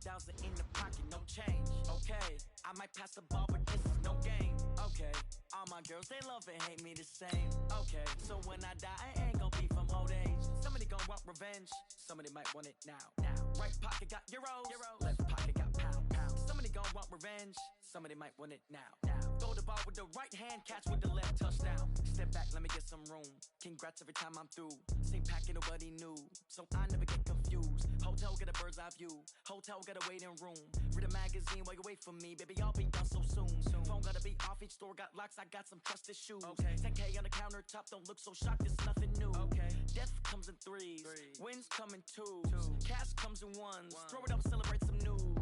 30,000 in the pocket, no change. Okay, I might pass the ball, but this is no game. Okay, all my girls, they love and hate me the same. Okay, so when I die, I ain't gon' be from old age. Somebody gon' want revenge, somebody might want it now. Right pocket got euros, left pocket got pound. Somebody gon' want revenge, somebody might want it now. Throw the ball with the right hand, catch with the left, touchdown. Step back, let me get some room. Congrats every time I'm through. Same packet, nobody new, so I never get confused. Hotel get a bird's eye view. Hotel got a waiting room. Read a magazine while you wait for me, baby. I'll be done so soon. Phone gotta be off. Each store got locks. I got some trusted shoes. Okay. 10K on the countertop. Don't look so shocked. It's nothing new. Okay. Death comes in threes. Wins come in twos. Cash comes in ones. Throw it up, celebrate some news.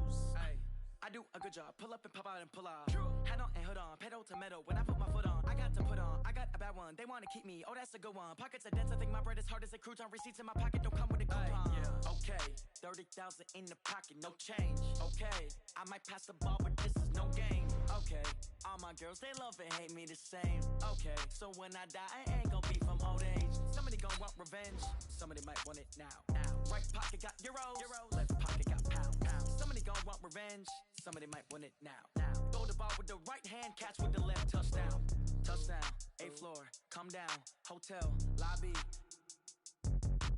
I do a good job. Pull up and pop out and pull out. Head on and hood on. Pedal to metal. When I put my foot on, I got to put on. I got a bad one. They want to keep me. Oh, that's a good one. Pockets are dense. I think my bread is hard as a crouton. Receipts in my pocket don't come with a coupon. Okay. 30,000 in the pocket. No change. Okay. I might pass the ball, but this is no game. Okay. All my girls, they love and hate me the same. Okay. So when I die, I ain't gon' be from old age. Somebody gon' want revenge. Somebody might want it now. Right pocket got euros. Left pocket got pound. Somebody gon' want revenge. Somebody might want it now. Throw the ball with the right hand, catch with the left, touchdown. Touchdown, 8th floor, come down, hotel, lobby.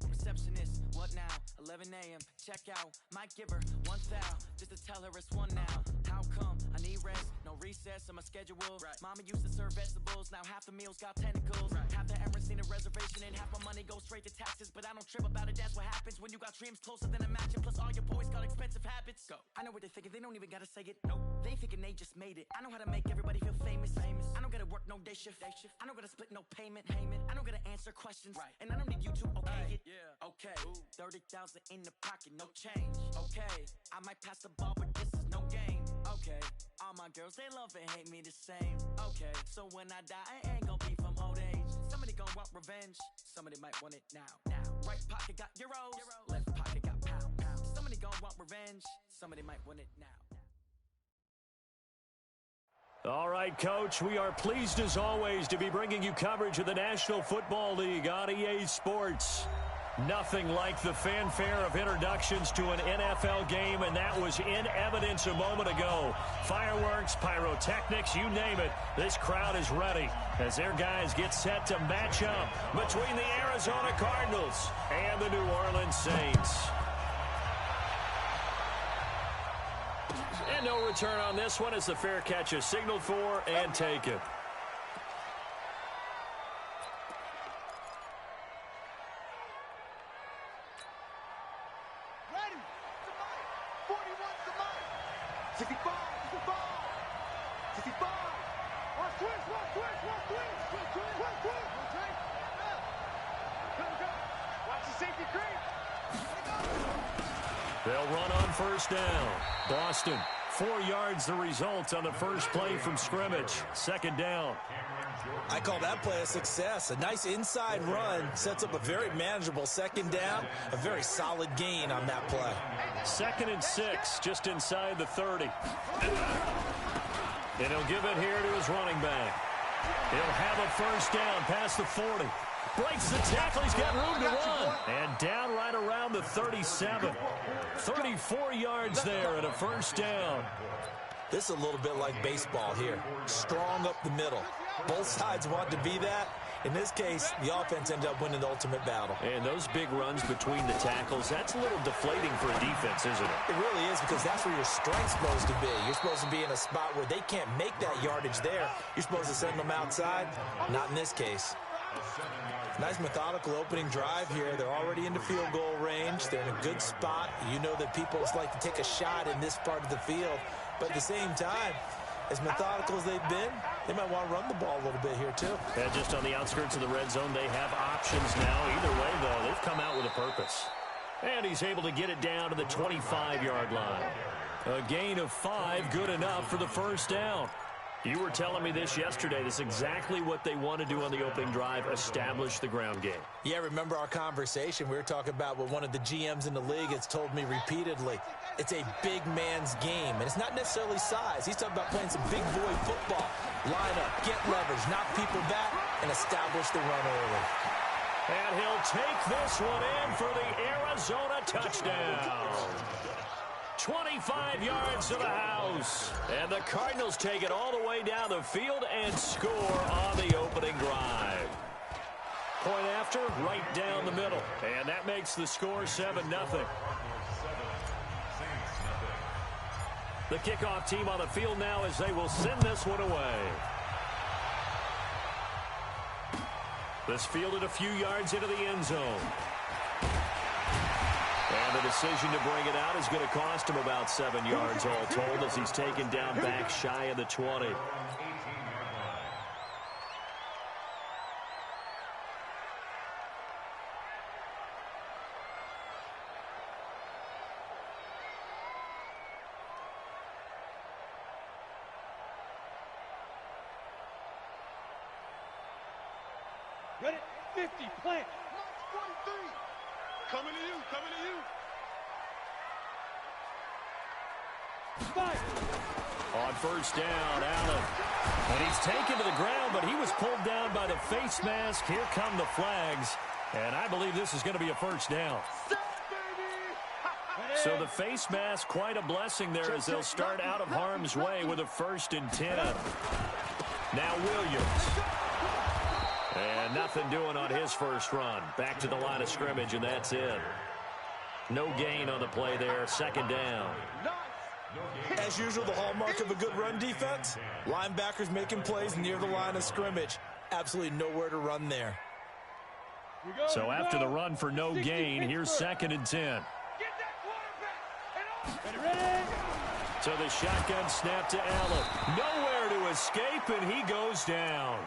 Receptionist, what now? 11 a.m., check out. Might give her 1 thou, just to tell her it's 1 now. How come? I need rest, no recess in my schedule. Mama used to serve vegetables, now half the meals got tentacles. Half the Emirates need a reservation and half my money goes straight to taxes. But I don't trip about it, that's what happens when you got dreams closer than a mansion. Plus all your boys got expensive habits. Go. I know what they're thinking, they don't even gotta say it. Nope. They thinking they just made it. I know how to make everybody feel famous. I don't gotta work no day shift. I don't gotta split no payment. I don't gotta answer questions. And I don't need you to okay it. Okay, 30,000 in the pocket, no change. Okay, I might pass the ball, but this is no game. Okay, all my girls, they love and hate me the same. Okay, so when I die, I ain't gon' be from old age. Somebody gon' want revenge, somebody might want it now. Right pocket got euros, left pocket got pound. Somebody gon' want revenge, somebody might want it now. All right, Coach, we are pleased as always to be bringing you coverage of the National Football League on EA Sports. Nothing like the fanfare of introductions to an NFL game, and that was in evidence a moment ago. Fireworks, pyrotechnics, you name it. This crowd is ready as their guys get set to match up between the Arizona Cardinals and the New Orleans Saints. And no return on this one as the fair catch is signaled for and taken. They'll run on first down. Boston, 4 yards the result on the first play from scrimmage. Second down. I call that play a success. A nice inside run sets up a very manageable second down. A very solid gain on that play. 2nd and 6, just inside the 30. And he'll give it here to his running back. He'll have a first down past the 40. Breaks the tackle. He's got room to run. And down right around the 37. 34 yards there and a first down. This is a little bit like baseball here. Strong up the middle. Both sides want to be that. In this case, the offense ended up winning the ultimate battle. And those big runs between the tackles, that's a little deflating for a defense, isn't it? It really is, because that's where your strength's supposed to be. You're supposed to be in a spot where they can't make that yardage there. You're supposed to send them outside. Not in this case. Nice methodical opening drive here. They're already into field goal range. They're in a good spot. You know that people like to take a shot in this part of the field. But at the same time, as methodical as they've been, they might want to run the ball a little bit here too. Yeah, just on the outskirts of the red zone, they have options now. Either way, though, they've come out with a purpose. And he's able to get it down to the 25-yard line. A gain of 5, good enough for the first down. You were telling me this yesterday. This is exactly what they want to do on the opening drive, establish the ground game. Yeah, remember our conversation? We were talking about what one of the GMs in the league has told me repeatedly. It's a big man's game, and it's not necessarily size. He's talking about playing some big boy football. Line up, get leverage, knock people back, and establish the run early. And he'll take this one in for the Arizona touchdown. 25 yards to the house. And the Cardinals take it all the way down the field and score on the opening drive. Point after, right down the middle. And that makes the score 7-0. The kickoff team on the field now as they will send this one away. This fielded a few yards into the end zone. And the decision to bring it out is going to cost him about 7 yards all told as he's taken down back shy of the 20. Ready, 50, plant. March 43. Coming to you, coming to you. Fire. On first down, Allen. And he's taken to the ground, but he was pulled down by the face mask. Here come the flags. And I believe this is going to be a first down. So the face mask, quite a blessing there as they'll start out of harm's way with a 1st and 10. Now Williams. And nothing doing on his first run. Back to the line of scrimmage, and that's it. No gain on the play there. 2nd down. As usual, the hallmark of a good run defense, linebackers making plays near the line of scrimmage. Absolutely nowhere to run there. So after the run for no gain, here's 2nd and 10. Ready. So the shotgun snap to Allen. Nowhere to escape, and he goes down.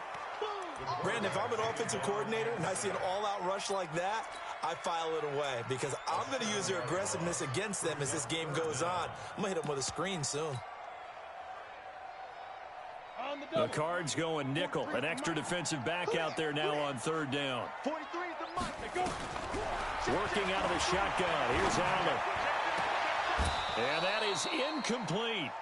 Brandon, if I'm an offensive coordinator and I see an all-out rush like that, I file it away because I'm going to use their aggressiveness against them as this game goes on. I'm going to hit them with a screen soon. The Cards going nickel. An extra defensive back out there now on 3rd down. 43 is the mark. Working out of the shotgun. Here's Allen. And that is incomplete.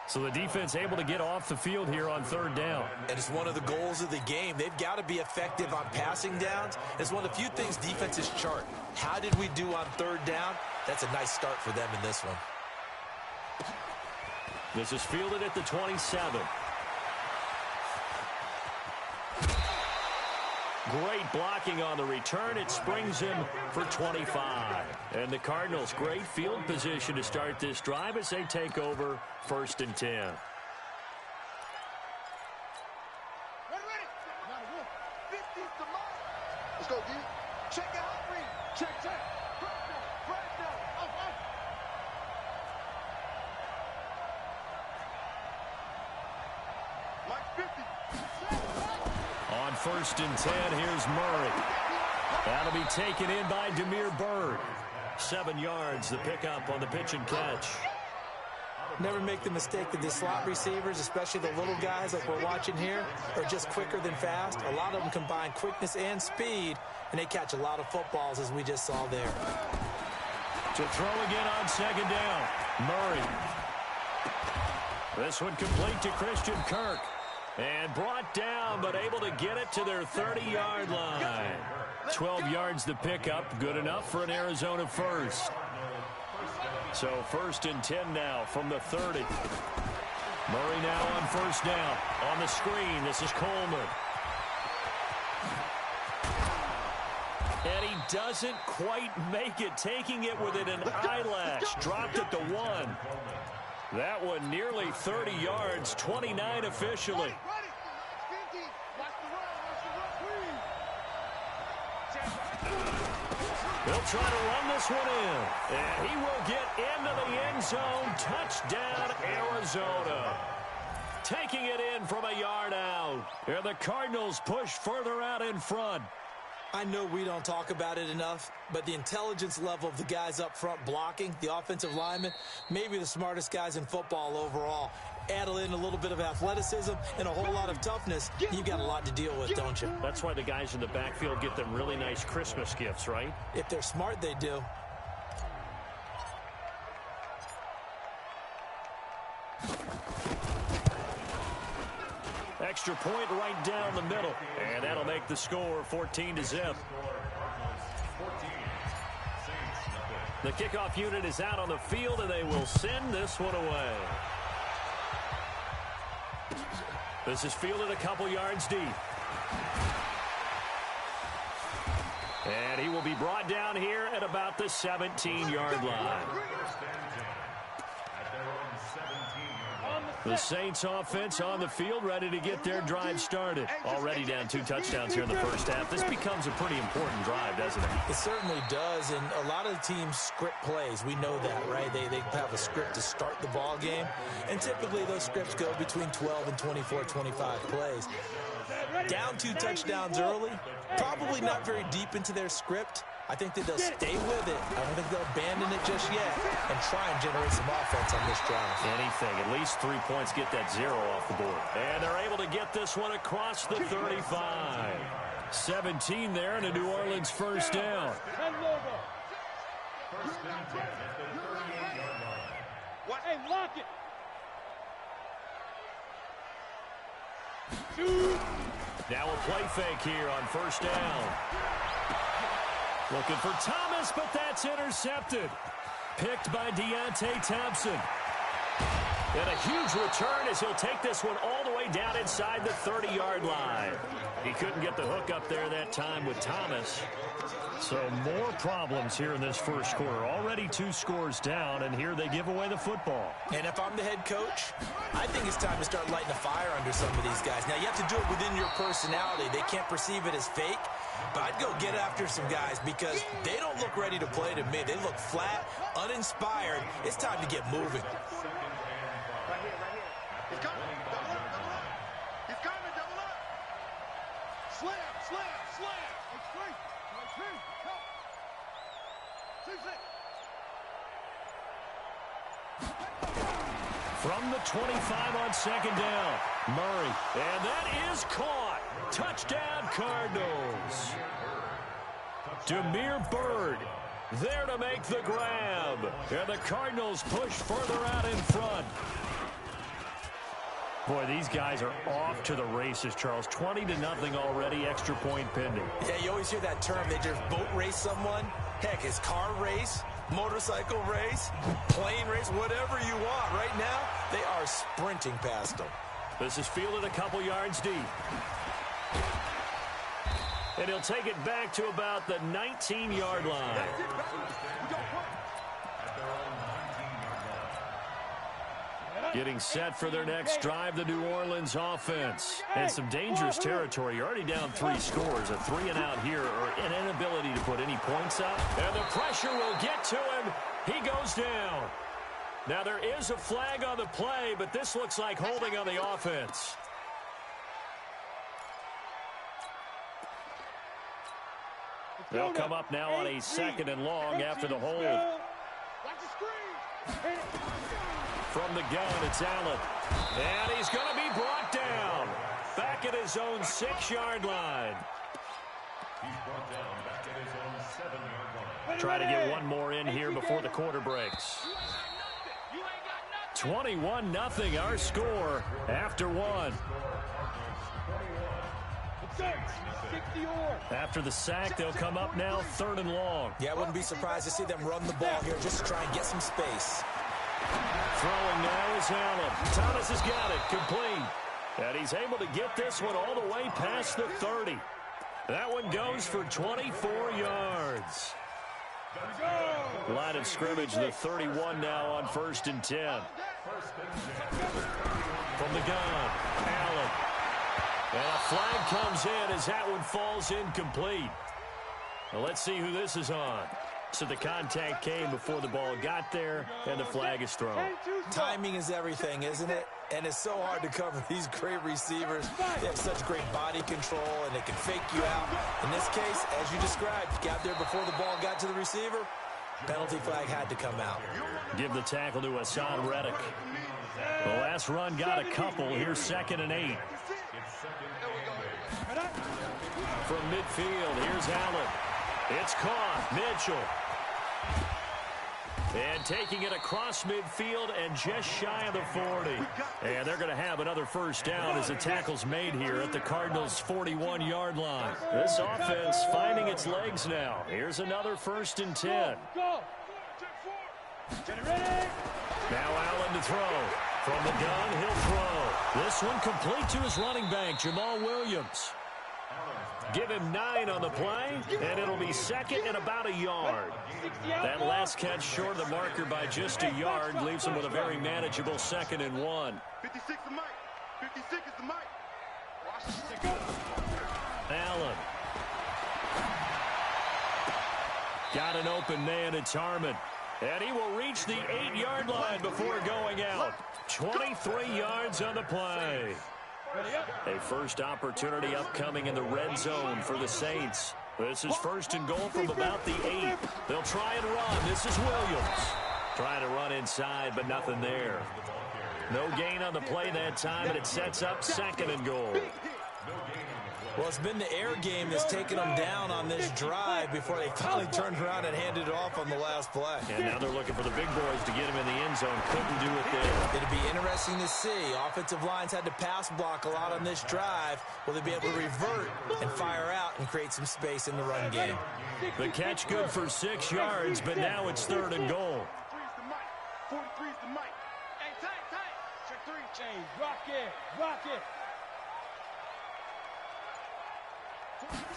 So the defense able to get off the field here on 3rd down. And it's one of the goals of the game. They've got to be effective on passing downs. It's one of the few things defenses chart. How did we do on 3rd down? That's a nice start for them in this one. This is fielded at the 27. Great blocking on the return. It springs him for 25. And the Cardinals, great field position to start this drive as they take over 1st and 10. Ready. 50's the mark. Let's go, D. Check out, three. Check. Right now. Mike 50. On 1st and 10, here's Murray. That'll be taken in by Damiere Byrd. 7 yards, the pickup on the pitch and catch. Never make the mistake that the slot receivers, especially the little guys like we're watching here, are just quicker than fast. A lot of them combine quickness and speed, and they catch a lot of footballs, as we just saw there. To throw again on 2nd down, Murray. This one complete to Christian Kirk. And brought down, but able to get it to their 30-yard line. 12 yards the pickup, good enough for an Arizona 1st. So 1st and 10 now from the 30. Murray now on 1st down. On the screen, this is Coleman. And he doesn't quite make it, taking it within an eyelash. Dropped it to 1. That one nearly 30 yards, 29 officially. They'll try to run this one in. And he will get into the end zone. Touchdown, Arizona. Taking it in from a yard out. And the Cardinals push further out in front. I know we don't talk about it enough, but the intelligence level of the guys up front blocking, the offensive linemen, maybe the smartest guys in football overall. Add in a little bit of athleticism and a whole lot of toughness, you've got a lot to deal with, don't you? That's why the guys in the backfield get them really nice Christmas gifts, right? If they're smart, they do. Extra point right down the middle. And that'll make the score 14-0. The kickoff unit is out on the field, and they will send this one away. This is fielded a couple yards deep. And he will be brought down here at about the 17-yard line. The Saints offense on the field, ready to get their drive started. Already down 2 touchdowns here in the first half. This becomes a pretty important drive, doesn't it? It certainly does, and a lot of teams script plays. We know that, right? They have a script to start the ball game, and typically those scripts go between 12 and 24, 25 plays. Down 2 touchdowns early, probably not very deep into their script. I think that they'll stay with it. I don't think they'll abandon it just yet and try and generate some offense on this drive. Anything. At least 3 points, get that 0 off the board. And they're able to get this one across the 35. 17 there and a New Orleans first down. Hey, lock it. Now a play fake here on first down. Looking for Thomas, but that's intercepted. Picked by Deontay Thompson. And a huge return as he'll take this one all the way down inside the 30-yard line. He couldn't get the hook up there that time with Thomas. So more problems here in this first quarter. Already 2 scores down, and here they give away the football. And if I'm the head coach, I think it's time to start lighting a fire under some of these guys. Now, you have to do it within your personality. They can't perceive it as fake. But I'd go get after some guys because they don't look ready to play to me. They look flat, uninspired. It's time to get moving. Right here. He's coming. Double up. He's coming. Double up. Slam. From the 25 on second down, Murray. And that is caught. Touchdown, Cardinals. Damiere Byrd there to make the grab. And the Cardinals push further out in front. Boy, these guys are off to the races, Charles. 20-0 already, extra point pending. Yeah, you always hear that term. They just boat race someone. Heck, it's car race, motorcycle race, plane race, whatever you want. Right now, they are sprinting past them. This is fielded a couple yards deep. And he'll take it back to about the 19-yard line. Getting set for their next drive, the New Orleans offense. And some dangerous territory. You're already down 3 scores. A 3-and-out here, or an inability to put any points up. And the pressure will get to him. He goes down. Now, there is a flag on the play, but this looks like holding on the offense. They'll come up now on a 2nd and long after the hold. From the gun, it's Allen. And he's going to be brought down. Back at his own 6-yard line. He's brought down back at his own 7-yard line. Try to get one more in here before the quarter breaks. 21-0 our score after 1. After the sack, they'll come up now 3rd and long. Yeah, I wouldn't be surprised to see them run the ball here just to try and get some space. Throwing now is Allen. Thomas has got it, complete. And he's able to get this one all the way past the 30. That one goes for 24 yards. Line of scrimmage, the 31 now on 1st and 10. From the gun, Allen. And a flag comes in as that one falls incomplete. Now let's see who this is on. So the contact came before the ball got there, and the flag is thrown. Timing is everything, isn't it? And it's so hard to cover these great receivers. They have such great body control, and they can fake you out. In this case, as you described, got there before the ball got to the receiver. Penalty flag had to come out. Give the tackle to Hassan Reddick. The last run got a couple. Here's 2nd and 8. From midfield, here's Allen. It's caught. Mitchell. And taking it across midfield and just shy of the 40. And they're going to have another first down as the tackle's made here at the Cardinals' 41-yard line. This offense finding its legs now. Here's another 1st and 10. Now Allen to throw. From the gun, he'll throw. This one complete to his running back, Jamal Williams. Give him 9 on the play, and it'll be second and about a yard. That last catch short of the marker by just a yard leaves him with a very manageable 2nd and 1. 56 is Mike. 56 is the Mike. Allen. Got an open man. It's Harmon. And he will reach the 8-yard line before going out. 23 yards on the play. A first opportunity upcoming in the red zone for the Saints. This is 1st and goal from about the 8. They'll try and run. This is Williams. Trying to run inside, but nothing there. No gain on the play that time, and it sets up 2nd and goal. Well, it's been the air game that's taken them down on this drive before they finally turned around and handed it off on the last play. And now they're looking for the big boys to get him in the end zone. Couldn't do it there. It'll be interesting to see. Offensive lines had to pass block a lot on this drive. Will they be able to revert and fire out and create some space in the run game? The catch good for 6 yards, but now it's 3rd and goal. 43 is the Mike. Hey, tight. Check 3. Change. Rock it.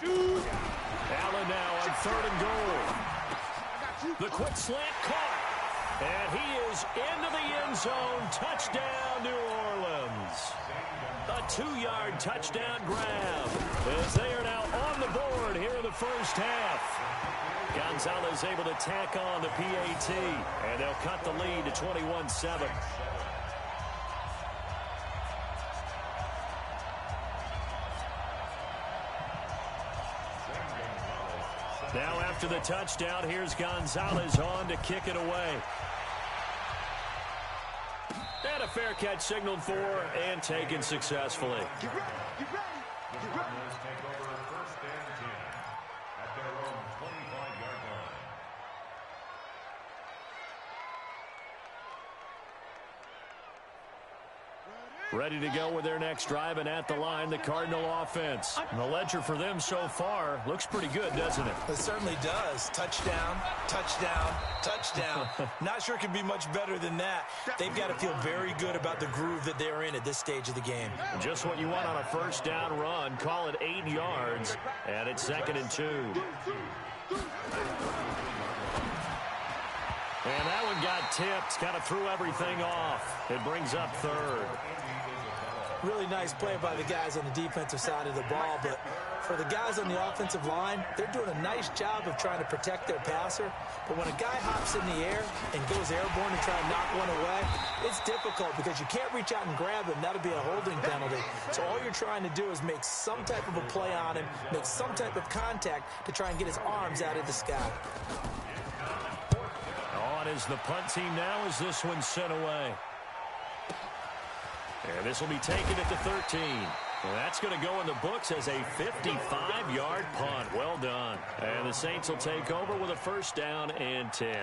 Allen now on 3rd and goal. The quick slant caught. And he is into the end zone. Touchdown, New Orleans. A 2-yard touchdown grab as they are now on the board here in the first half. Gonzalez able to tack on the PAT, and they'll cut the lead to 21-7. Now after the touchdown, here's Gonzalez on to kick it away. And a fair catch signaled for and taken successfully. Get ready. Take over 1st and 10 at their own 25-yard line. Ready to go with their next drive, and at the line, the Cardinal offense. And the ledger for them so far looks pretty good, doesn't it? It certainly does. Touchdown. Not sure it can be much better than that. They've got to feel very good about the groove that they're in at this stage of the game. Just what you want on a first down run. Call it 8 yards, and it's 2nd and 2. And that one got tipped. Kind of threw everything off. It brings up 3rd. Really nice play by the guys on the defensive side of the ball, but for the guys on the offensive line, they're doing a nice job of trying to protect their passer. But when a guy hops in the air and goes airborne and try to knock one away, it's difficult because you can't reach out and grab him. That'll be a holding penalty. So all you're trying to do is make some type of a play on him, make some type of contact to try and get his arms out of the sky. On is the punt team now as this one's sent away. And this will be taken at the 13. And that's going to go in the books as a 55-yard punt. Well done. And the Saints will take over with a 1st down and 10.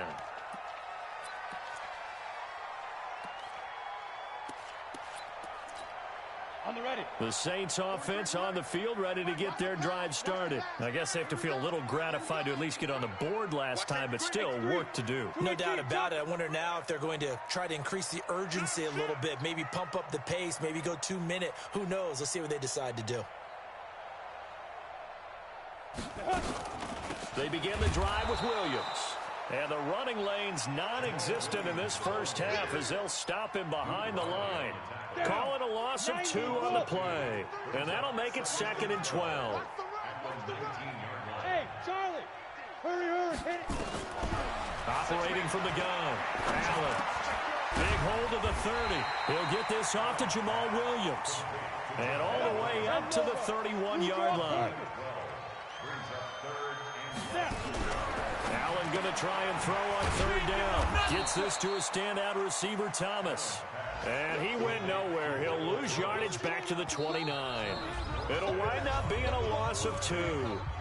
On the ready. The Saints offense on the field, ready to get their drive started. I guess they have to feel a little gratified to at least get on the board last time, but still work to do. No doubt about it. I wonder now if they're going to try to increase the urgency a little bit, maybe pump up the pace, maybe go 2-minute. Who knows? Let's see what they decide to do. They begin the drive with Williams. And the running lane's non-existent in this first half as they'll stop him behind the line. Call it a loss of 2 on the play. And that'll make it 2nd and 12. Hey, Charlie! Hurry, hit it! Operating from the gun. Allen. Big hold of the 30. He'll get this off to Jamal Williams. And all the way up to the 31-yard line. Allen going to try and throw on 3rd down. Gets this to a standout receiver, Thomas. And he went nowhere. He'll lose yardage back to the 29. It'll wind up being a loss of 2.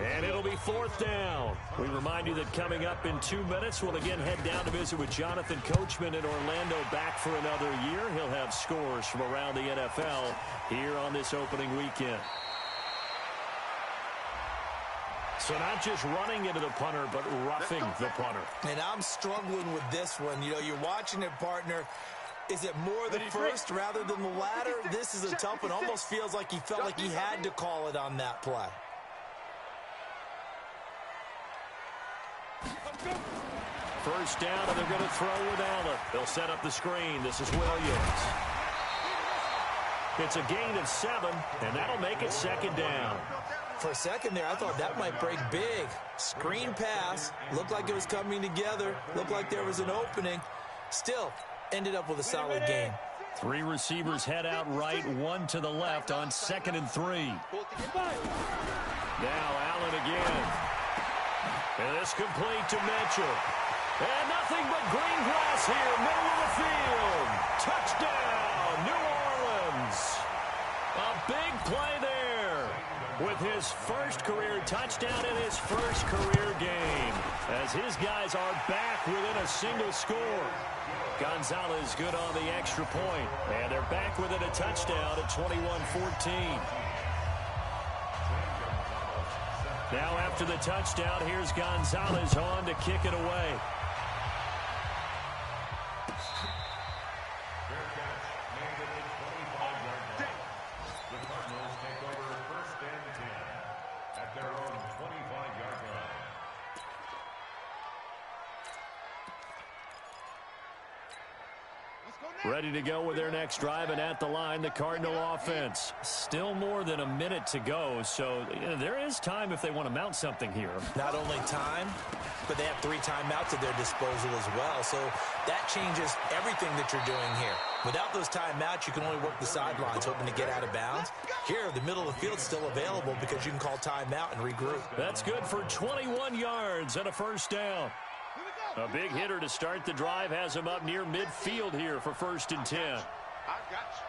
And it'll be 4th down. We remind you that coming up in 2 minutes, we'll again head down to visit with Jonathan Coachman in Orlando, back for another year. He'll have scores from around the NFL here on this opening weekend. So not just running into the punter, but roughing the punter. And I'm struggling with this one. You know, you're watching it, partner. Is it more the first rather than the latter? This is a tough one. Almost feels like he felt like he had to call it on that play. First down, and they're going to throw with Allen. They'll set up the screen. This is Williams. It's a gain of 7, and that'll make it second down. For a second there, I thought that might break big. Screen pass. Looked like it was coming together. Looked like there was an opening. Still, ended up with a solid gain. 3 receivers head out right, 1 to the left on 2nd and 3. Now Allen again. And this complete to Mitchell. And nothing but green grass here, middle of the field. Touchdown, New Orleans. A big play there with his first career touchdown in his first career game, as his guys are back within a single score. Gonzalez good on the extra point, and they're back within a touchdown at 21-14. Now after the touchdown, here's Gonzalez on to kick it away. The Cardinals take over 1st and 10 at their own 25-yard line. Ready to go with their next drive, and at the line, the Cardinal offense. Still more than a minute to go, so there is time if they want to mount something here. Not only time, but they have 3 timeouts at their disposal as well, so that changes everything that you're doing here. Without those timeouts, you can only work the sidelines, hoping to get out of bounds. Here, the middle of the field's still available because you can call timeout and regroup. That's good for 21 yards and a first down. A big hitter to start the drive has him up near midfield here for 1st and 10. I got you.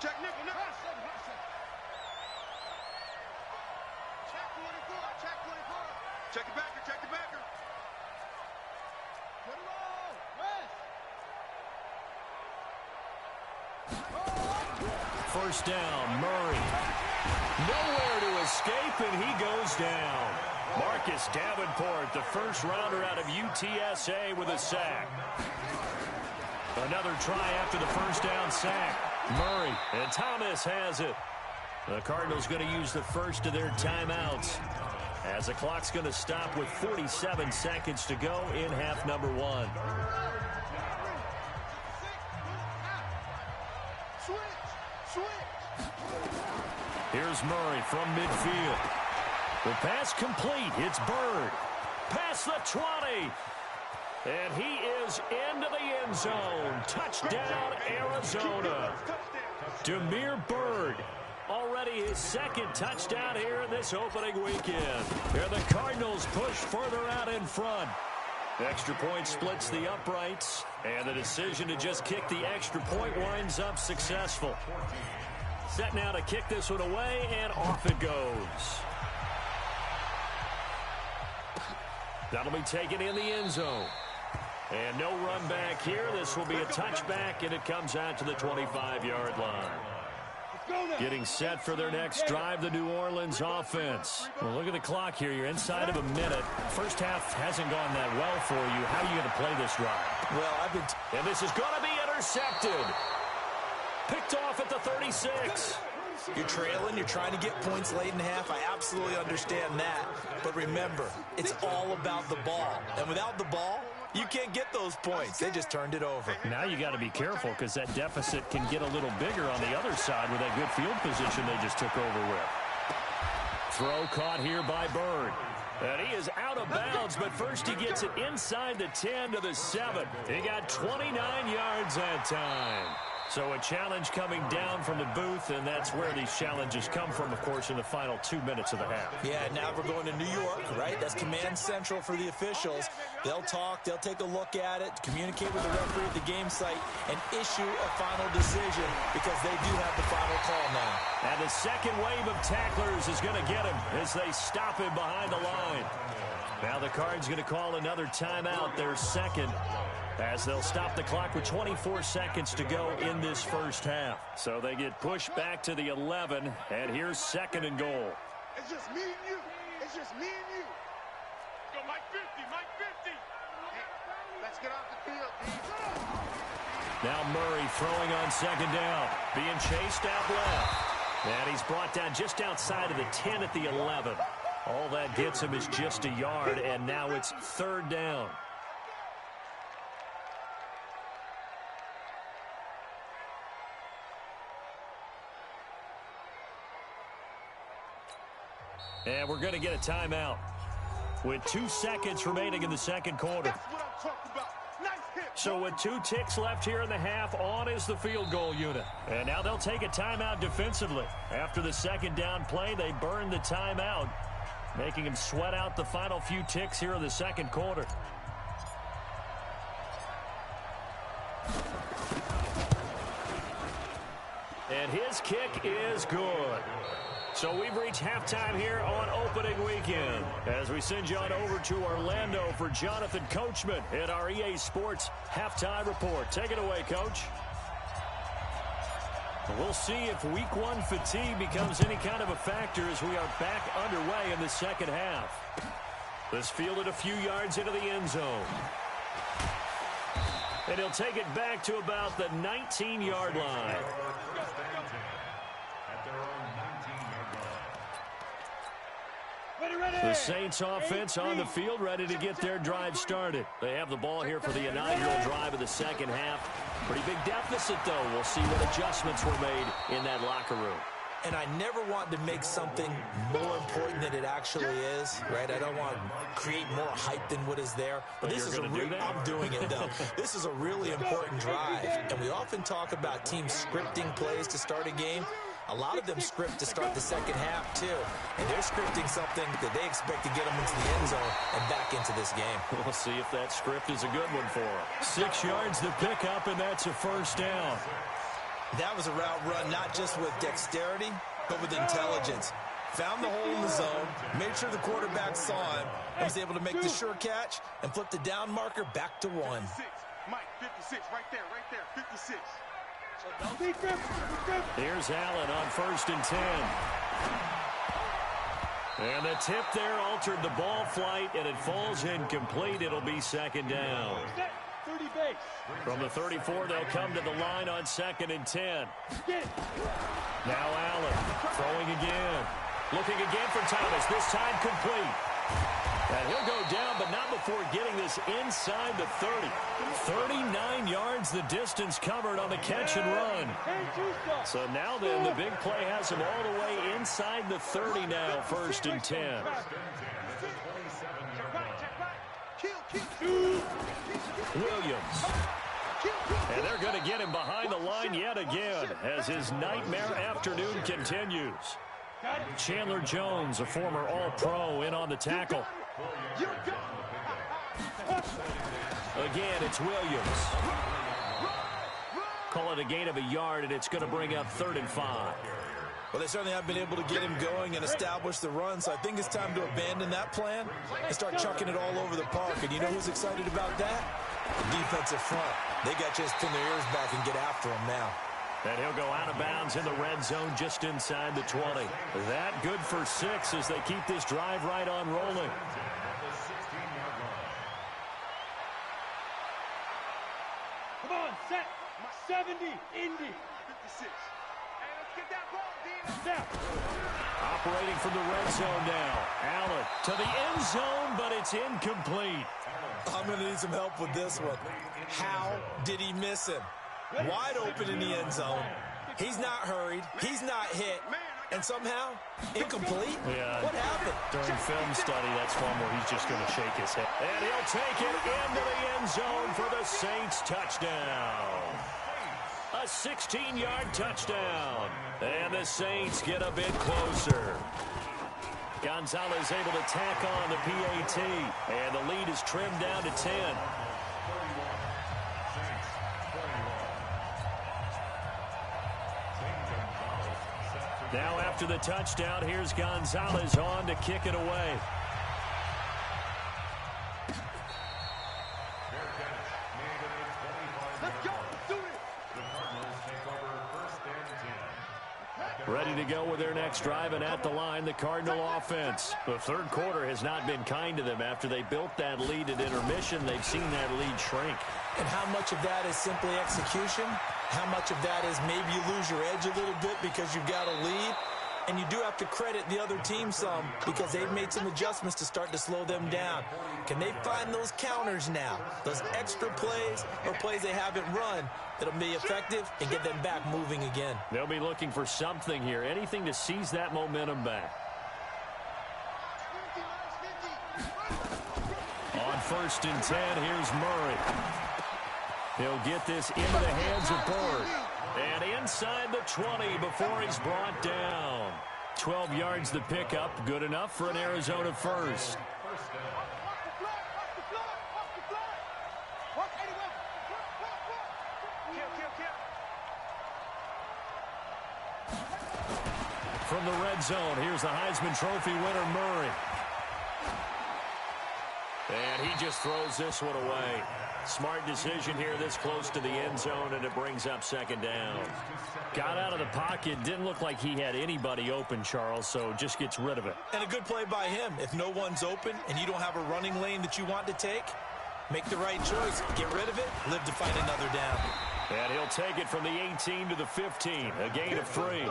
Check nickel. Check 24. Check 24. Check the backer. Check the backer. Put him on. First down, Murray. Nowhere to escape, and he goes down. Marcus Davenport, the first rounder out of UTSA, with a sack. Another try after the first down sack. Murray, and Thomas has it. The Cardinals going to use the first of their timeouts, as the clock's going to stop with 47 seconds to go in half number 1. Here's Murray from midfield. The pass complete. It's Bird. Past the 20. And he is into the end zone. Touchdown, Arizona. Demir Bird. Already his 2nd touchdown here in this opening weekend. Here the Cardinals push further out in front. Extra point splits the uprights. And the decision to just kick the extra point winds up successful. Set now to kick this one away, and off it goes. That'll be taken in the end zone. And no run back here. This will be a touchback, and it comes out to the 25-yard line. Getting set for their next drive, the New Orleans offense. Well, look at the clock here. You're inside of a minute. First half hasn't gone that well for you. How are you going to play this drive? Well, and this is going to be intercepted. Picked off at the 36. You're trailing. You're trying to get points late in half. I absolutely understand that. But remember, it's all about the ball. And without the ball, you can't get those points. They just turned it over. Now you got to be careful because that deficit can get a little bigger on the other side with that good field position they just took over with. Throw caught here by Bird. And he is out of bounds, but first he gets it inside the 10 to the 7. He got 29 yards that time. So a challenge coming down from the booth, and that's where these challenges come from, of course, in the final 2 minutes of the half. Yeah, now we're going to New York, right? That's command central for the officials. They'll talk, they'll take a look at it, communicate with the referee at the game site, and issue a final decision because they do have the final call now. And the second wave of tacklers is going to get him as they stop him behind the line. Now the Cards going to call another timeout, their 2nd. As they'll stop the clock with 24 seconds to go in this first half. So they get pushed back to the 11, and here's 2nd and goal. It's just me and you. It's It's just me and you. Let's go, Mike 50, Mike 50. Hey, let's get off the field, D. Now Murray throwing on second down. Being chased out left. And he's brought down just outside of the 10 at the 11. All that gets him is just a yard, and now it's third down. And we're going to get a timeout with 2 seconds remaining in the second quarter. That's what I'm talking about. Nice hit. So with 2 ticks left here in the half, on is the field goal unit. And now they'll take a timeout defensively. After the second down play, they burn the timeout, making him sweat out the final few ticks here in the second quarter. And his kick is good. So we've reached halftime here on opening weekend as we send you on over to Orlando for Jonathan Coachman in our EA Sports Halftime Report. Take it away, Coach. We'll see if week 1 fatigue becomes any kind of a factor as we are back underway in the second half. This fielded a few yards into the end zone. And he'll take it back to about the 19-yard line. The Saints offense on the field, ready to get their drive started. They have the ball here for the inaugural drive of the second half. Pretty big deficit, though. We'll see what adjustments were made in that locker room. And I never want to make something more important than it actually is, right? I don't want to create more hype than what is there. But this is I'm doing it, though. This is a really important drive. And we often talk about teams scripting plays to start a game. A lot of them script to start the second half, too. And they're scripting something that they expect to get them into the end zone and back into this game. We'll see if that script is a good one for them. 6 yards to pick up, and that's a first down. That was a route run not just with dexterity, but with intelligence. Found the hole in the zone, made sure the quarterback saw him, and was able to make the sure catch and flip the down marker back to 1. Mike, 56, right there, 56. Here's Allen on 1st and 10. And the tip there altered the ball flight, and it falls incomplete. It'll be second down. From the 34, they'll come to the line on 2nd and 10. Now Allen throwing again. Looking again for Thomas, this time complete. And he'll go down, but not before getting this inside the 30. 39 yards the distance covered on the catch and run. So now then, the big play has him all the way inside the 30 now, 1st and 10. Williams. And they're going to get him behind the line yet again as his nightmare afternoon continues. Chandler Jones, a former All-Pro, in on the tackle. Again, it's Williams. Call it a gain of a yard, and it's going to bring up 3rd and 5. Well, they certainly have been able to get him going and establish the run, so I think it's time to abandon that plan and start chucking it all over the park. And you know who's excited about that? The defensive front. They got just pin their ears back and get after him now. And he'll go out of bounds in the red zone just inside the 20. That good for 6 as they keep this drive right on rolling. Come on, set. 70, Indy. 56. Hey, let's get that ball, Dean. Snap. Operating from the red zone now. Allen to the end zone, but it's incomplete. I'm going to need some help with this one. How did he miss him? Wide open in the end zone. He's not hurried. He's not hit. And somehow, incomplete? Yeah. What happened? During film study, that's one where he's just going to shake his head. And he'll take it into the end zone for the Saints touchdown. A 16-yard touchdown. And the Saints get a bit closer. Gonzalez able to tack on the PAT. And the lead is trimmed down to 10. Now after the touchdown, here's Gonzalez on to kick it away. Let's go. Do it. The Cardinals take over 1st and 10 at Ready to go with their next drive, and at the line, the Cardinal offense. The third quarter has not been kind to them. After they built that lead at intermission, they've seen that lead shrink. And how much of that is simply execution? How much of that is maybe you lose your edge a little bit because you've got a lead? And you do have to credit the other team some because they've made some adjustments to start to slow them down. Can they find those counters now, those extra plays or plays they haven't run that'll be effective and get them back moving again? They'll be looking for something here, anything to seize that momentum back. On 1st and 10, here's Murray. He'll get this into the hands of Bird. And inside the 20 before he's brought down. 12 yards the pickup, good enough for an Arizona first. From the red zone, here's the Heisman Trophy winner, Murray. And he just throws this one away. Smart decision here this close to the end zone, and it brings up 2nd down. Got out of the pocket. Didn't look like he had anybody open, Charles, so just gets rid of it. And a good play by him. If no one's open and you don't have a running lane that you want to take, make the right choice. Get rid of it. Live to find another down. And he'll take it from the 18 to the 15. A gain of 3.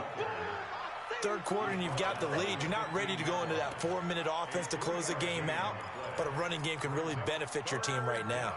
Third quarter and you've got the lead. You're not ready to go into that 4-minute offense to close the game out, but a running game can really benefit your team right now.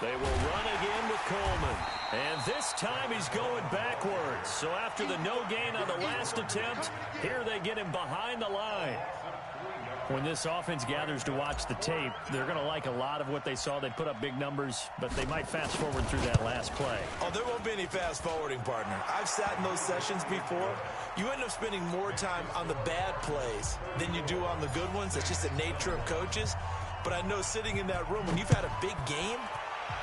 They will run again with Coleman. And this time he's going backwards. So after the no gain on the last attempt, here they get him behind the line. When this offense gathers to watch the tape, they're going to like a lot of what they saw. They put up big numbers, but they might fast forward through that last play. Oh, there won't be any fast forwarding, partner. I've sat in those sessions before. You end up spending more time on the bad plays than you do on the good ones. That's just the nature of coaches. But I know sitting in that room, when you've had a big game,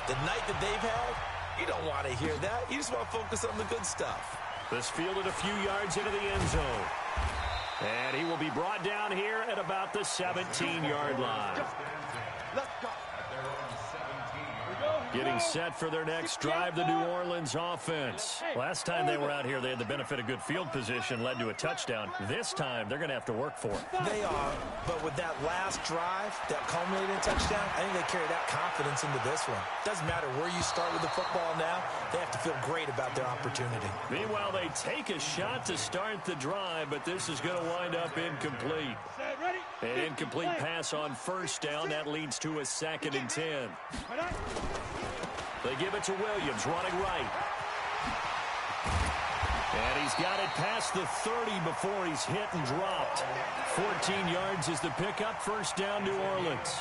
the night that they've had, you don't want to hear that. You just want to focus on the good stuff. This fielded a few yards into the end zone. And he will be brought down here at about the 17-yard line. Let's go. Getting set for their next drive, the New Orleans offense. Last time they were out here, they had the benefit of good field position, led to a touchdown. This time, they're going to have to work for it. They are, but with that last drive, that culminating touchdown, I think they carry that confidence into this one. Doesn't matter where you start with the football now, they have to feel great about their opportunity. Meanwhile, they take a shot to start the drive, but this is going to wind up incomplete. An incomplete pass on 1st down. That leads to a 2nd and 10. They give it to Williams, running right. And he's got it past the 30 before he's hit and dropped. 14 yards is the pickup. 1st down, New Orleans.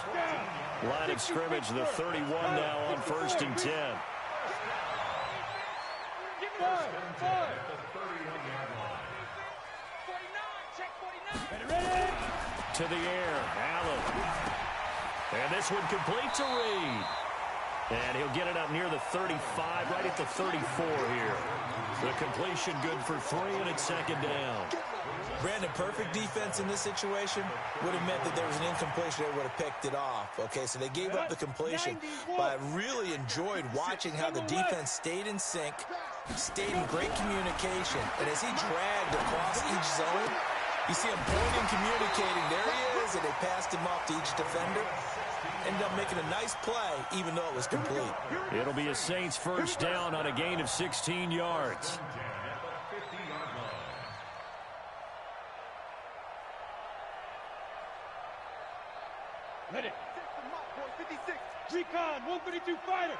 Line of scrimmage, the 31 now on 1st and 10. To the air, Allen. And this one complete to Reed. And he'll get it up near the 35, right at the 34 here. The completion good for 3, and it's 2nd down. Brandon, perfect defense in this situation would have meant that there was an incompletion. They would have picked it off. Okay, so they gave up the completion. But I really enjoyed watching how the defense stayed in sync, stayed in great communication. And as he dragged across each zone, you see him pointing, communicating. There he is, and they passed him off to each defender. Ended up making a nice play, even though it was complete. It'll be a Saints 1st down on a gain of 16 yards. Ready. Recon, 132 fighter.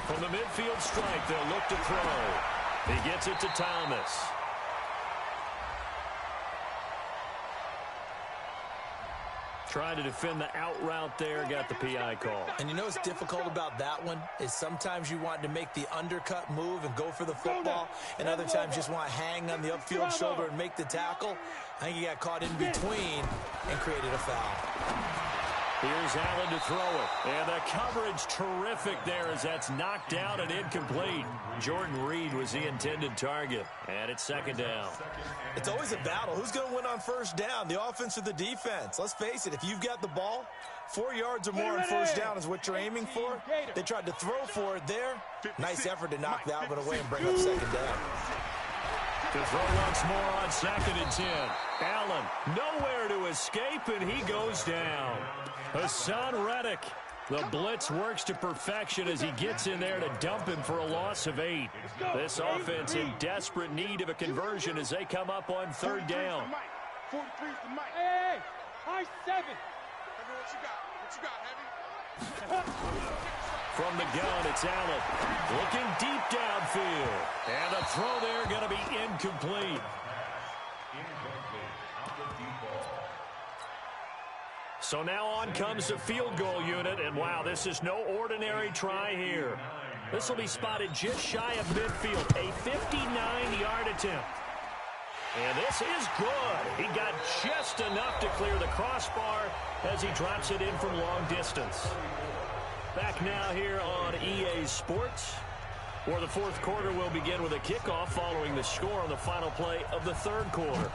From the midfield stripe, they'll look to throw. He gets it to Thomas. Trying to defend the out route there, got the PI call. And you know what's difficult about that one is sometimes you want to make the undercut move and go for the football, and other times just want to hang on the upfield shoulder and make the tackle. I think he got caught in between and created a foul. Here's Allen to throw it. And the coverage terrific there as that's knocked down and incomplete. Jordan Reed was the intended target. And it's second down. It's always a battle. Who's going to win on first down, the offense or the defense? Let's face it, if you've got the ball, 4 yards or more on first down is what you're aiming for. They tried to throw for it there. Nice effort to knock that one away and bring up second down. To throw once more on 2nd and 10. Allen nowhere to escape, and he goes down. Hassan Reddick. The blitz works to perfection as he gets in there to dump him for a loss of 8. This offense in desperate need of a conversion as they come up on 3rd down. 43's the mic. Hey, high 7. What you got, Heavy? From the gun, it's Allen. Looking deep downfield. And the throw there going to be incomplete. So now on comes the field goal unit. And wow, this is no ordinary try here. This will be spotted just shy of midfield. A 59-yard attempt. And this is good. He got just enough to clear the crossbar as he drops it in from long distance. Back now here on EA Sports, where the 4th quarter will begin with a kickoff following the score on the final play of the 3rd quarter.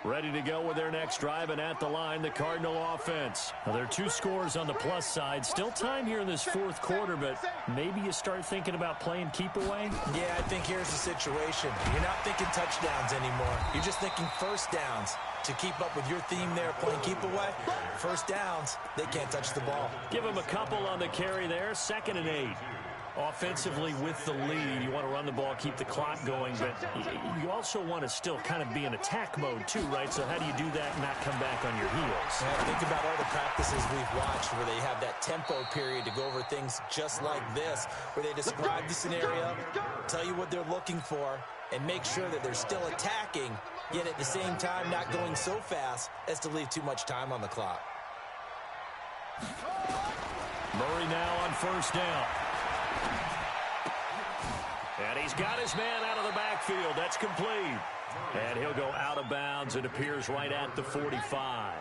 Ready to go with their next drive, and at the line, the Cardinal offense. Now, there are 2 scores on the plus side. Still time here in this 4th quarter, but maybe you start thinking about playing keep away? Yeah, I think here's the situation. You're not thinking touchdowns anymore. You're just thinking first downs. To keep up with your theme there, playing keep away, first downs, they can't touch the ball. Give them a couple on the carry there, 2nd and 8. Offensively with the lead, you want to run the ball, keep the clock going, but you also want to still kind of be in attack mode too, right? So how do you do that and not come back on your heels? Yeah, think about all the practices we've watched where they have that tempo period to go over things just like this, where they describe the scenario, tell you what they're looking for, and make sure that they're still attacking, yet at the same time not going so fast as to leave too much time on the clock. Murray now on first down. And he's got his man out of the backfield. That's complete. And he'll go out of bounds. It appears right at the 45.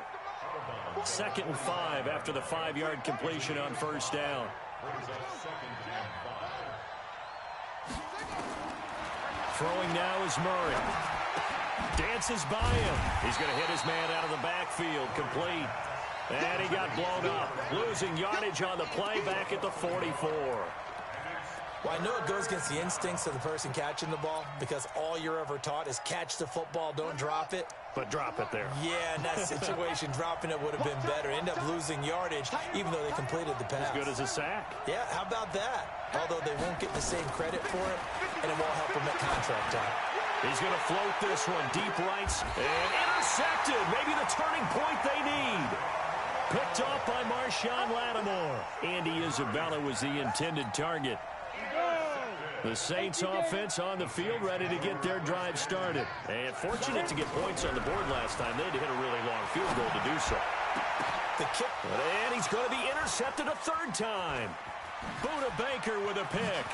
2nd and 5 after the 5-yard completion on first down. Throwing now is Murray. Dances by him. He's going to hit his man out of the backfield. Complete. And he got blown up. Losing yardage on the play back at the 44. Well, I know it goes against the instincts of the person catching the ball because all you're ever taught is catch the football, don't drop it. But drop it there. Yeah, in that situation, dropping it would have been better. End up losing yardage, even though they completed the pass. As good as a sack. Yeah, how about that? Although they won't get the same credit for it, and it won't help them at contract time. He's going to float this one deep rights and intercepted. Maybe the turning point they need. Picked off by Marshawn Lattimore. Andy Isabella was the intended target. The Saints offense on the field ready to get their drive started. And fortunate to get points on the board last time. They had to hit a really long field goal to do so. The kick. And he's going to be intercepted a 3rd time. Buda Baker with a pick.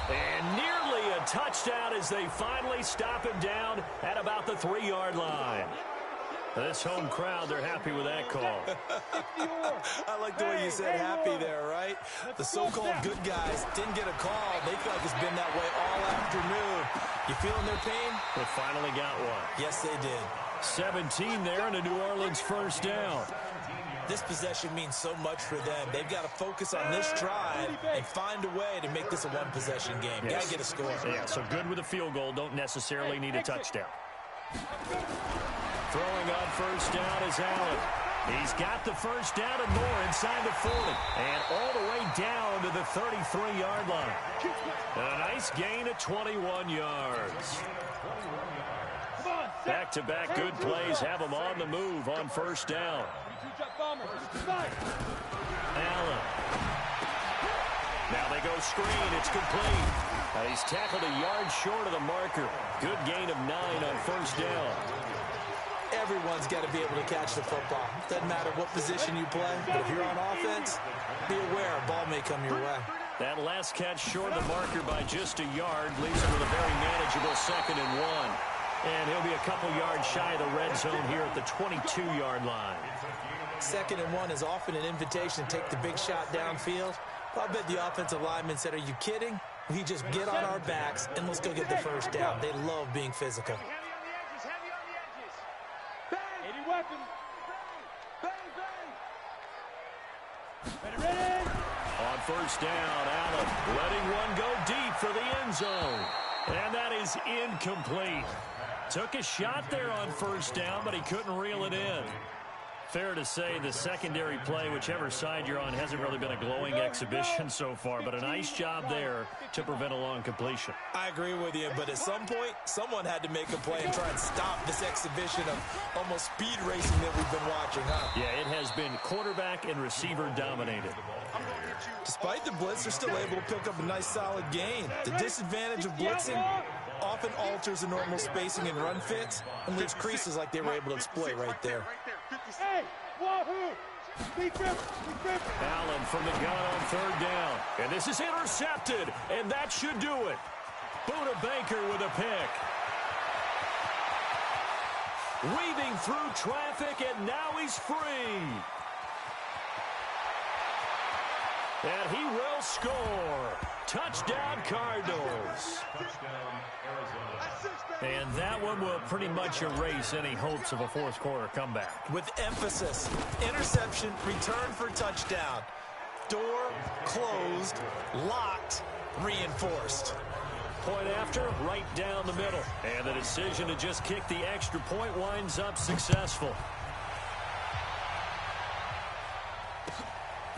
And nearly a touchdown as they finally stop him down at about the 3-yard line. This home crowd, they're happy with that call. I like the way you said happy there, right? The so-called good guys didn't get a call. They feel like it's been that way all afternoon. You feeling their pain? They finally got one. Yes, they did. 17 there and a New Orleans first down. This possession means so much for them. They've got to focus on this drive and find a way to make this a one-possession game. Yes. Got to get a score. Yeah, so good with a field goal. Don't necessarily need a touchdown. Throwing on first down is Allen. He's got the first down and more inside the 40. And all the way down to the 33-yard line. And a nice gain of 21 yards. Back-to-back good plays have him on the move on first down. Allen. Now they go screen. It's complete. He's tackled a yard short of the marker. Good gain of 9 on first down. Everyone's got to be able to catch the football. Doesn't matter what position you play, but if you're on offense, be aware a ball may come your way. That last catch short of the marker by just a yard leaves him with a very manageable 2nd and 1. And he'll be a couple yards shy of the red zone here at the 22-yard line. 2nd and 1 is often an invitation to take the big shot downfield. I bet the offensive lineman said, are you kidding? We just get on our backs and let's go get the first down. They love being physical. Heavy on the edges. Bang! 80 weapon. Bang, bang. Ready. On first down, Allen letting one go deep for the end zone. And that is incomplete. Took a shot there on first down, but he couldn't reel it in. Fair to say the secondary play, whichever side you're on, hasn't really been a glowing exhibition so far, but a nice job there to prevent a long completion. I agree with you, but at some point, someone had to make a play and try and stop this exhibition of almost speed racing that we've been watching, huh? Yeah, it has been quarterback and receiver dominated. Despite the blitz, they're still able to pick up a nice solid gain. The disadvantage of blitzing often alters the normal spacing and run fits and leaves creases like they were able to exploit right there. Hey, wahoo! Allen from the gun on third down. And this is intercepted, and that should do it. Buda Baker with a pick. Weaving through traffic, and now he's free. And he will score. Touchdown, Cardinals. And that one will pretty much erase any hopes of a fourth quarter comeback. With emphasis, interception, return for touchdown. Door closed, locked, reinforced. Point after, right down the middle. And the decision to just kick the extra point winds up successful.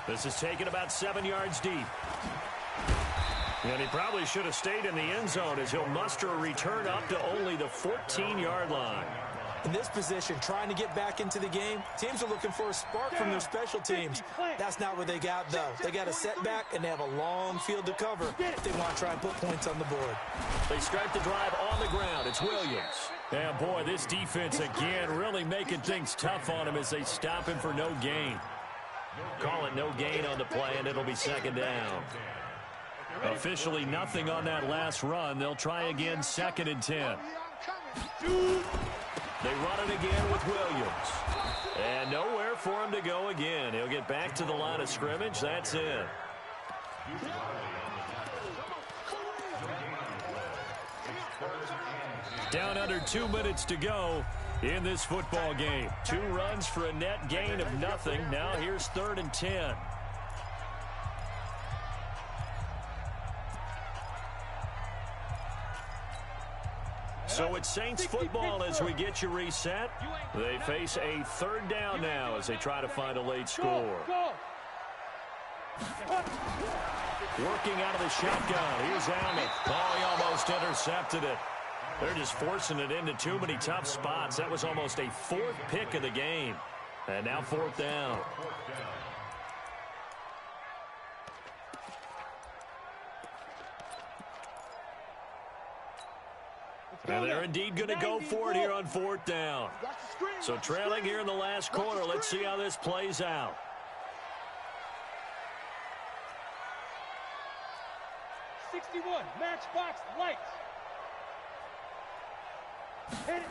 This is taken about 7 yards deep. And he probably should have stayed in the end zone as he'll muster a return up to only the 14-yard line. In this position, trying to get back into the game, teams are looking for a spark from their special teams. That's not what they got, though. They got a setback, and they have a long field to cover if they want to try and put points on the board. They start the drive on the ground. It's Williams. And, boy, this defense, again, really making things tough on him as they stop him for no gain. Call it no gain on the play, and it'll be 2nd down. Officially nothing on that last run. They'll try again, 2nd and 10. They run it again with Williams. And nowhere for him to go again. He'll get back to the line of scrimmage. That's it. Down under 2 minutes to go in this football game. 2 runs for a net gain of nothing. Now here's 3rd and 10. So it's Saints football as we get you reset. They face a 3rd down now as they try to find a late score. Working out of the shotgun. Here's Allen. Oh, he almost intercepted it. They're just forcing it into too many tough spots. That was almost a 4th pick of the game. And now 4th down. And they're indeed going to go for it here on 4th down. So trailing here in the last quarter. Let's see how this plays out. '61 matchbox lights. Hit it.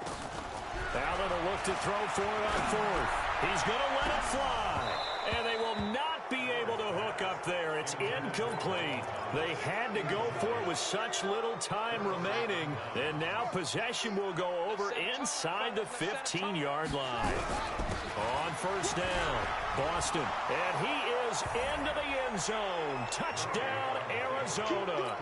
Allen will look to throw for it on 4th. He's going to let it fly. And they will not be able to hook up there. It's incomplete. They had to go for it with such little time remaining. And now possession will go over inside the 15-yard line. On 1st down, Boston. And he is into the end zone. Touchdown, Arizona.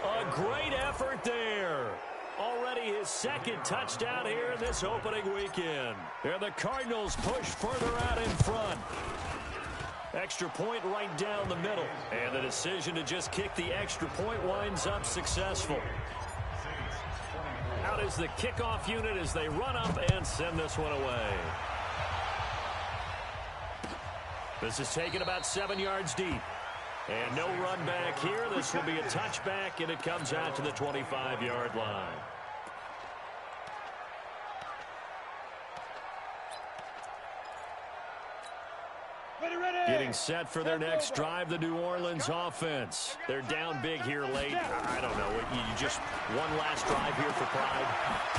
A great effort there. Already his 2nd touchdown here in this opening weekend. And the Cardinals push further out in front. Extra point right down the middle. And the decision to just kick the extra point winds up successful. Out is the kickoff unit as they run up and send this one away. This is taken about 7 yards deep. And no run back here. This will be a touchback, and it comes out to the 25-yard line. Getting set for their next drive, the New Orleans offense. They're down big here late. I don't know. You just one last drive here for pride.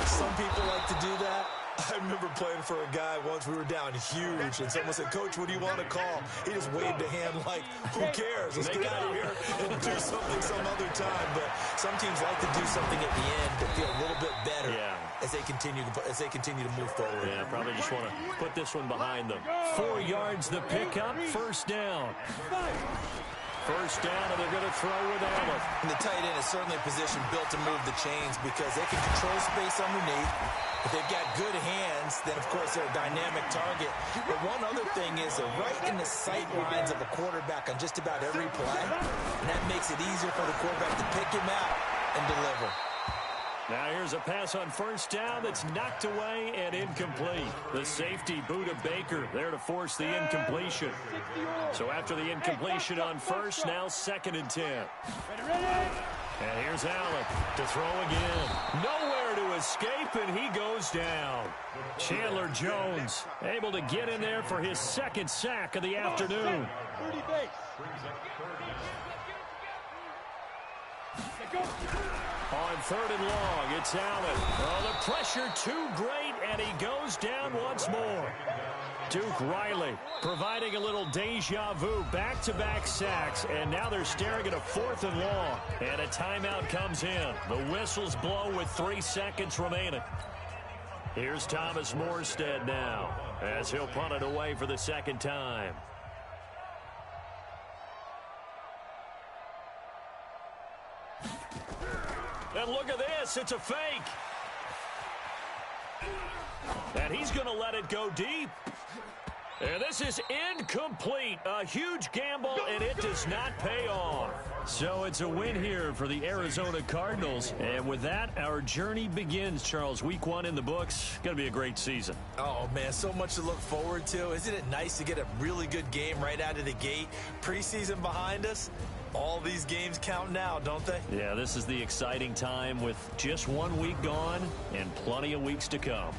Some people like to do that. I remember playing for a guy once. We were down huge, and someone said, "Coach, what do you want to call?" He just waved a hand like, "Who cares? Let's get out of here and do something some other time." But some teams like to do something at the end to feel a little bit better as they continue to move forward. Yeah, probably just want to put this one behind them. 4 yards the pickup, first down. First down, and they're going to throw with Allen. And the tight end is certainly a position built to move the chains because they can control space underneath. If they've got good hands, then, of course, they're a dynamic target. But one other thing is they're right in the sight lines of a quarterback on just about every play, and that makes it easier for the quarterback to pick him out and deliver. Now here's a pass on first down that's knocked away and incomplete. The safety, Buda Baker, there to force the incompletion. So after the incompletion on first, now 2nd and 10. And here's Allen to throw again. Nowhere to escape, and he goes down. Chandler Jones able to get in there for his 2nd sack of the afternoon. On 3rd and long, it's Allen. Oh, the pressure too great, and he goes down once more. Duke Riley providing a little deja vu, back-to-back sacks, and now they're staring at a 4th and long. And a timeout comes in. The whistles blow with 3 seconds remaining. Here's Thomas Morstead now, as he'll punt it away for the 2nd time. And look at this, it's a fake. And he's going to let it go deep. And this is incomplete. A huge gamble, and it does not pay off. So it's a win here for the Arizona Cardinals. And with that, our journey begins, Charles. Week 1 in the books. Going to be a great season. Oh, man, so much to look forward to. Isn't it nice to get a really good game right out of the gate? Preseason behind us. All these games count now, don't they? Yeah, this is the exciting time with just 1 week gone and plenty of weeks to come.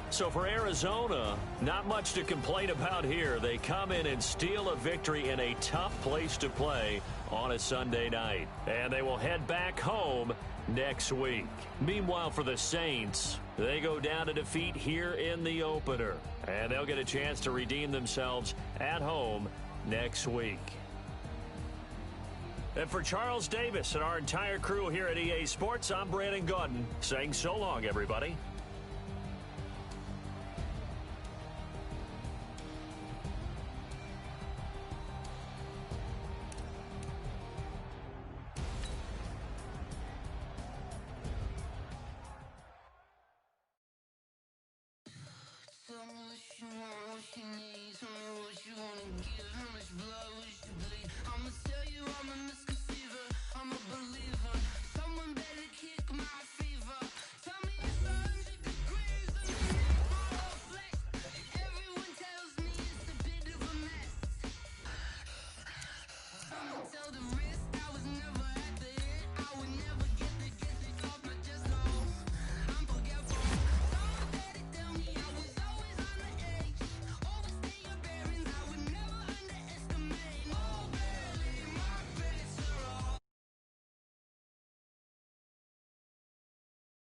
So for Arizona, not much to complain about here. They come in and steal a victory in a tough place to play on a Sunday night. And they will head back home next week. Meanwhile, for the Saints, they go down to defeat here in the opener. And they'll get a chance to redeem themselves at home next week. And for Charles Davis and our entire crew here at EA Sports, I'm Brandon Gaudin saying so long, everybody. I'ma tell you I'm a misconceiver, I'm a believer.